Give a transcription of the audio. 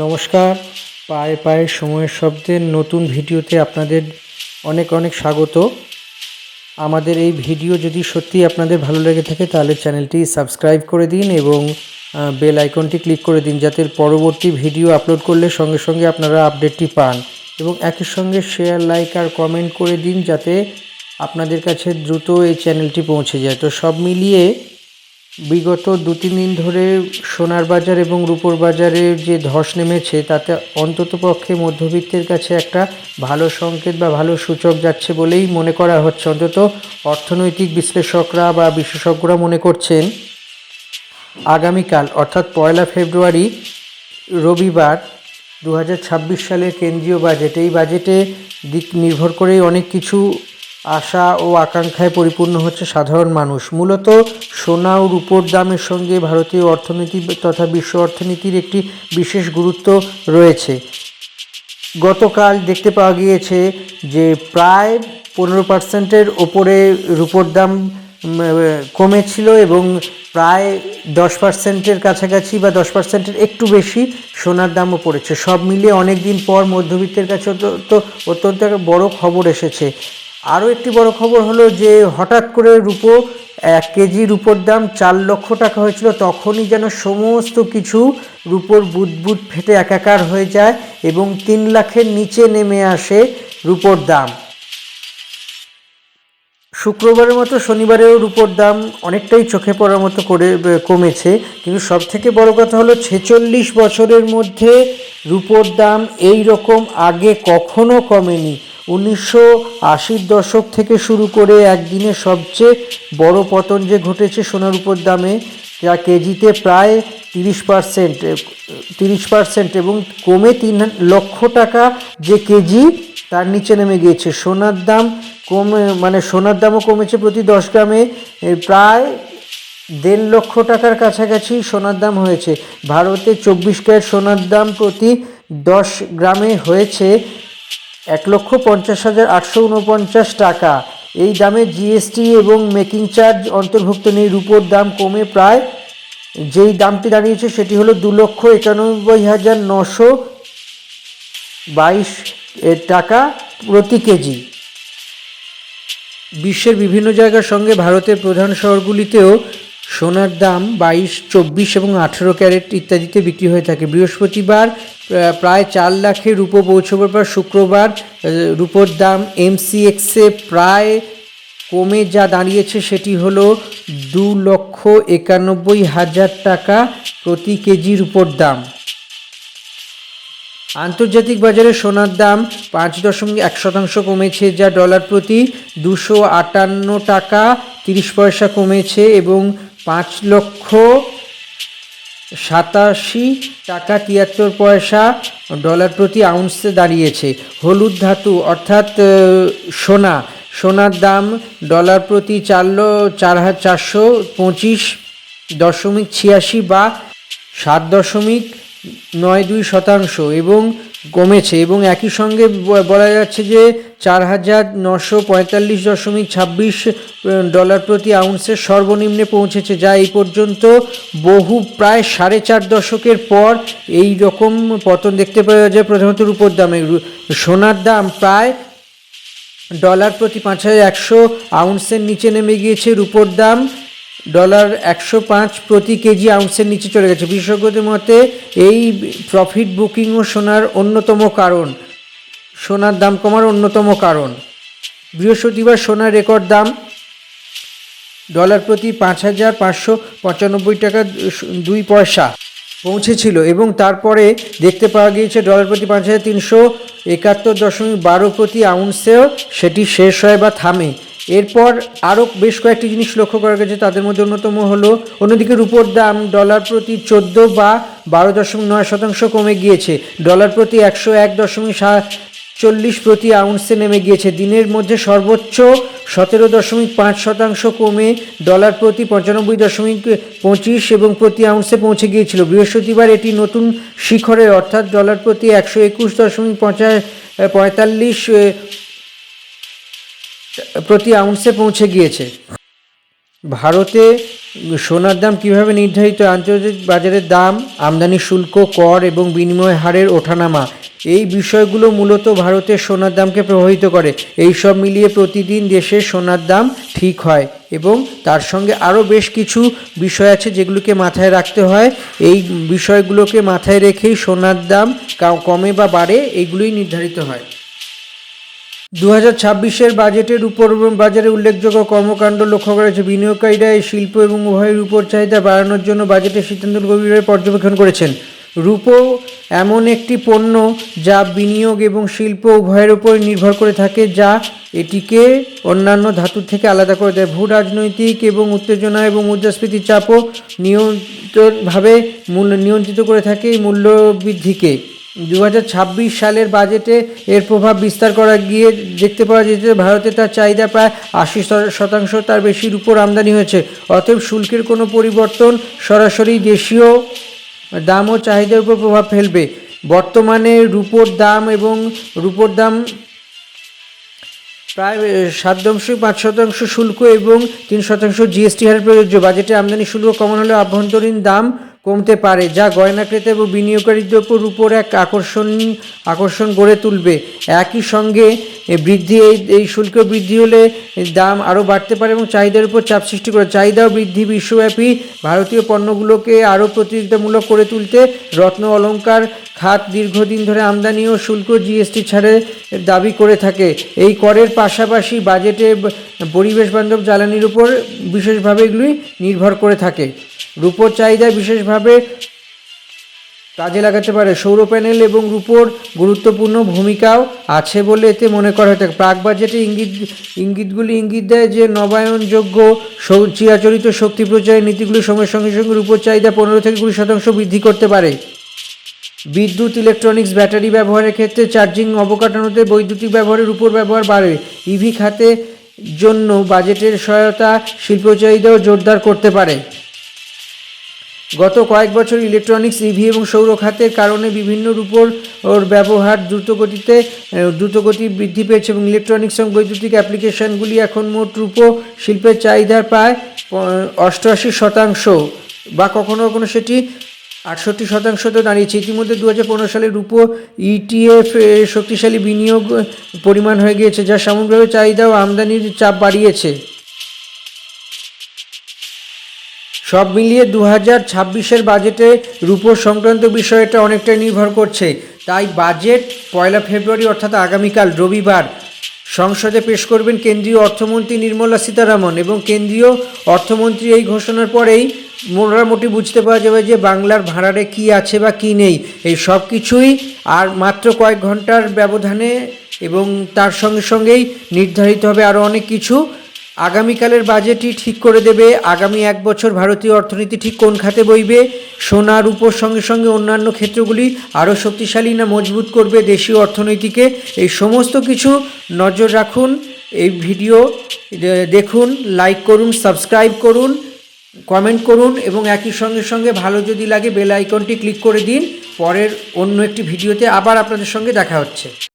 নমস্কার। পায়ে পায়ে সময়ের শব্দের নতুন ভিডিওতে আপনাদের অনেক অনেক স্বাগত। আমাদের এই ভিডিও যদি সত্যি আপনাদের ভালো লেগে থাকে তাহলে চ্যানেলটি সাবস্ক্রাইব করে দিন এবং বেল আইকনটি ক্লিক করে দিন, যাতে পরবর্তী ভিডিও আপলোড করলে সঙ্গে সঙ্গে আপনারা আপডেটটি পান, এবং একই সঙ্গে শেয়ার, লাইক আর কমেন্ট করে দিন যাতে আপনাদের কাছে দ্রুত এই চ্যানেলটি পৌঁছে যায়। তো সব মিলিয়ে বিগত 2-3 দিন ধরে সোনার বাজার এবং রূপোর বাজারে যে ধস নেমেছে, তাতে অন্ততপক্ষে মধ্যবিত্তের কাছে একটা ভালো সংকেত বা ভালো সূচক যাচ্ছে বলেই মনে করা হচ্ছে। অন্তত অর্থনৈতিক বিশ্লেষকরা বা বিশেষজ্ঞরা মনে করছেন আগামীকাল অর্থাৎ 1 ফেব্রুয়ারি রবিবার 2026 সালের কেন্দ্রীয় বাজেট, এই বাজেটে দিক নির্ভর করেই অনেক কিছু আশা ও আকাঙ্ক্ষায় পরিপূর্ণ হচ্ছে সাধারণ মানুষ। মূলত সোনা ও রূপোর দামের সঙ্গে ভারতীয় অর্থনীতি তথা বিশ্ব অর্থনীতির একটি বিশেষ গুরুত্ব রয়েছে। গতকাল দেখতে পাওয়া গিয়েছে যে প্রায় 15%-এর ওপরে রূপোর দাম কমেছিল এবং প্রায় 10%-এর কাছাকাছি বা 10%-এর একটু বেশি সোনার দামও পড়েছে। সব মিলিয়ে অনেক দিন পর মধ্যবিত্তের কাছে তো অত্যন্ত বড় খবর এসেছে। আরও একটি বড় খবর হলো যে হঠাৎ করে রূপো 1 কেজি রূপোর দাম 4 লক্ষ টাকা হয়েছিল, তখনই যেন সমস্ত কিছু রূপোর বুদবুদ ফেটে একাকার হয়ে যায় এবং 3 লাখের নিচে নেমে আসে রূপোর দাম। শুক্রবারের মতো শনিবারেও রূপোর দাম অনেকটাই চোখে পড়ার মতো করে কমেছে, কিন্তু সবথেকে বড় কথা হলো 46 বছরের মধ্যে রূপোর দাম এই রকম আগে কখনো কমেনি। 1980-র দশক থেকে শুরু করে একদিনে সবচেয়ে বড় পতন যে ঘটেছে সোনার রূপোর দামে, যা কেজিতে প্রায় 30% এবং কমে 3 লক্ষ টাকা যে কেজি, তার নিচে নেমে গিয়েছে। সোনার দাম সোনার দামও কমেছে। প্রতি 10 গ্রামে প্রায় 1.5 লক্ষ টাকার কাছাকাছি সোনার দাম হয়েছে। ভারতে 24 ক্যারেট সোনার দাম প্রতি 10 গ্রামে হয়েছে 1,50,849 টাকা। এই দামে জিএসটি এবং মেকিং চার্জ অন্তর্ভুক্ত নেই। রূপোর দাম কমে প্রায় যেই দামটি দাঁড়িয়েছে সেটি হলো 2,91,922 টাকা প্রতি কেজি। বিশ্বের বিভিন্ন জায়গার সঙ্গে ভারতের প্রধান শহরগুলিতেও সোনার দাম 22, 24 এবং 18 ক্যারেট ইত্যাদিতে বিক্রি হয়ে থাকে। বৃহস্পতিবার প্রায় 4 লাখে রূপো পৌঁছবার পর শুক্রবার রূপোর দাম এমসিএক্সে প্রায় কমে যা দাঁড়িয়েছে সেটি হলো 2,91,000 টাকা প্রতি কেজি রূপোর দাম। আন্তর্জাতিক বাজারে সোনার দাম 5.1% কমেছে, যা ডলার প্রতি 258 টাকা 30 পয়সা কমেছে এবং 5,87,000 টাকা 73 পয়সা ডলার প্রতি আউন্সে দাঁড়িয়েছে। হলুদ ধাতু অর্থাৎ সোনার দাম ডলার প্রতি 4,425.86 বা 7.92% এবং কমেছে, এবং একই সঙ্গে বলা যাচ্ছে যে 4,945.26 ডলার প্রতি আউন্সের সর্বনিম্নে পৌঁছেছে, যা এই পর্যন্ত প্রায় 4.5 দশকের পর এই রকম পতন দেখতে পাওয়া যায়। প্রধানত রূপোর দামে সোনার দাম প্রায় ডলার প্রতি 5,100 আউন্সের নিচে নেমে গিয়েছে। রূপোর দাম $105 প্রতি কেজি আউন্সের নিচে চলে গেছে। বিশেষজ্ঞদের মতে এই প্রফিট বুকিংও সোনার দাম কমার অন্যতম কারণ। বৃহস্পতিবার সোনার রেকর্ড দাম ডলার প্রতি 5,595 টাকা 2 পয়সা পৌঁছেছিল এবং তারপরে দেখতে পাওয়া গিয়েছে ডলার প্রতি 5,371.12 প্রতি আউন্সেও সেটি শেষ হয় বা থামে। এরপর আরও বেশ কয়েকটি জিনিস লক্ষ্য করা গেছে, তাদের মধ্যে অন্যতম হলো অন্যদিকে রূপোর দাম ডলার প্রতি 14 বা 12.9% কমে গিয়েছে, ডলার প্রতি 101.40 প্রতি আউন্সে নেমে গিয়েছে। দিনের মধ্যে সর্বোচ্চ 17.5% কমে ডলার প্রতি 95.25 এবং প্রতি আউন্সে পৌঁছে গিয়েছিল। বৃহস্পতিবার এটি নতুন শিখরে অর্থাৎ ডলার প্রতি 121.45 প্রতি আউন্সে পৌঁছে গিয়েছে। ভারতে সোনার দাম কীভাবে নির্ধারিত? আন্তর্জাতিক বাজারের দাম, আমদানি শুল্ক, কর এবং বিনিময় হারের ওঠানামা, এই বিষয়গুলো মূলত ভারতের সোনার দামকে প্রভাবিত করে। এই সব মিলিয়ে প্রতিদিন দেশের সোনার দাম ঠিক হয় এবং তার সঙ্গে আরও বেশ কিছু বিষয় আছে যেগুলোকে মাথায় রাখতে হয়। এই বিষয়গুলোকে মাথায় রেখেই সোনার দাম কমে বা বাড়ে এইগুলোই নির্ধারিত হয়। 2026-এর বাজেটের উপর বাজারে উল্লেখযোগ্য কর্মকাণ্ড লক্ষ্য করা হয়েছে। বিনিয়োগকারীরা এই শিল্প এবং উভয়ের উপর চাহিদা বাড়ানোর জন্য বাজেটের সিদ্ধান্ত গভীরভাবে পর্যবেক্ষণ করেছেন। রূপো এমন একটি পণ্য যা বিনিয়োগ এবং শিল্প উভয়ের উপর নির্ভর করে থাকে, যা এটিকে অন্যান্য ধাতুর থেকে আলাদা করে দেয়। ভূ রাজনৈতিক এবং উত্তেজনা এবং মুদ্রাস্ফীতির চাপও নিয়ন্ত্রিত করে থাকে এই মূল্য বৃদ্ধিকে। 2026 সালের বাজেটে এর প্রভাব বিস্তার করা গিয়ে দেখতে পাওয়া যেতে ভারতে তার চাহিদা প্রায় 80% তার বেশি রূপোর আমদানি হয়েছে। অতএব শুল্কের কোনো পরিবর্তন সরাসরি দেশীয় দাম ও চাহিদার উপর প্রভাব ফেলবে। বর্তমানে রূপোর দাম প্রায় 7.5% শুল্ক এবং 3% জিএসটি হারে প্রযোজ্য। বাজেটে আমদানি শুল্ক কমানো হলে আভ্যন্তরীণ দাম কমতে পারে, যা গয়না ক্রেতা এবং বিনিয়োগকারীদের উপর এক আকর্ষণ গড়ে তুলবে। একই সঙ্গে এই শুল্ক বৃদ্ধি হলে দাম আরও বাড়তে পারে এবং চাহিদার উপর চাপ সৃষ্টি করে। চাহিদা বৃদ্ধি বিশ্বব্যাপী ভারতীয় পণ্যগুলোকে আরও প্রতিযোগিতামূলক করে তুলতে রত্ন অলংকার খাত দীর্ঘদিন ধরে আমদানি ও শুল্ক জিএসটি ছাড়ের দাবি করে থাকে। এই করের পাশাপাশি বাজেটে পরিবেশ বান্ধব জ্বালানির উপর বিশেষভাবে এগুলি নির্ভর করে থাকে। রূপোর চাহিদা বিশেষভাবে কাজে লাগাতে পারে। সৌর প্যানেল এবং রূপোর গুরুত্বপূর্ণ ভূমিকাও আছে বলে এতে মনে করা হয়ে থাকে। প্রাক বাজেটে ইঙ্গিতগুলি ইঙ্গিত দেয় যে নবায়নযোগ্য চিরাচরিত শক্তি প্রচারের নীতিগুলির সঙ্গে সঙ্গে রূপোর চাহিদা 15 থেকে 20% বৃদ্ধি করতে পারে। বিদ্যুৎ, ইলেকট্রনিক্স, ব্যাটারি ব্যবহারের ক্ষেত্রে চার্জিং অবকাঠামোতে বৈদ্যুতিক ব্যবহারের উপর ব্যবহার বাড়ে। ইভি খাতে জন্য বাজেটের সহায়তা শিল্প চাহিদাও জোরদার করতে পারে। গত কয়েক বছর ইলেকট্রনিক্স, ইভি এবং সৌর খাতের কারণে বিভিন্ন রূপোর ব্যবহার দ্রুতগতি বৃদ্ধি পেয়েছে এবং ইলেকট্রনিক্স এবং বৈদ্যুতিক অ্যাপ্লিকেশনগুলি এখন মোট রূপো শিল্পের চাহিদার প্রায় 88% বা কখনো কখনো সেটি 68% দাঁড়িয়েছে। ইতিমধ্যে 2015 সালে রূপো ইটিএফ শক্তিশালী বিনিয়োগ পরিমাণ হয়ে গিয়েছে, যা সামগ্রিকভাবে চাহিদা ও আমদানির চাপ বাড়িয়েছে। সব মিলিয়ে 2026-এর বাজেটে রূপো সংক্রান্ত বিষয়টা অনেকটাই নির্ভর করছে। তাই বাজেট 1 ফেব্রুয়ারি অর্থাৎ আগামীকাল রবিবার সংসদে পেশ করবেন কেন্দ্রীয় অর্থমন্ত্রী নির্মলা সীতারামন এবং কেন্দ্রীয় অর্থমন্ত্রী এই ঘোষণার পরেই মোটামুটি বুঝতে পারা যাবে যে বাংলার ভাঁড়ারে কী আছে বা কী নেই। এই সব কিছুই আর মাত্র কয়েক ঘন্টার ব্যবধানে এবং তার সঙ্গেই নির্ধারিত হবে আরও অনেক কিছু। আগামীকালের বাজেটই ঠিক করে দেবে আগামী 1 বছর ভারতীয় অর্থনীতি ঠিক কোন খাতে বইবে। সোনার উপর সঙ্গে অন্যান্য ক্ষেত্রগুলি আরও শক্তিশালী না মজবুত করবে দেশীয় অর্থনীতিকে। এই সমস্ত কিছু নজর রাখুন। এই ভিডিও দেখুন, লাইক করুন, সাবস্ক্রাইব করুন, কমেন্ট করুন এবং একই সঙ্গে ভালো যদি লাগে বেল আইকনটি ক্লিক করে দিন। পরের অন্য একটি ভিডিওতে আবার আপনাদের সঙ্গে দেখা হচ্ছে।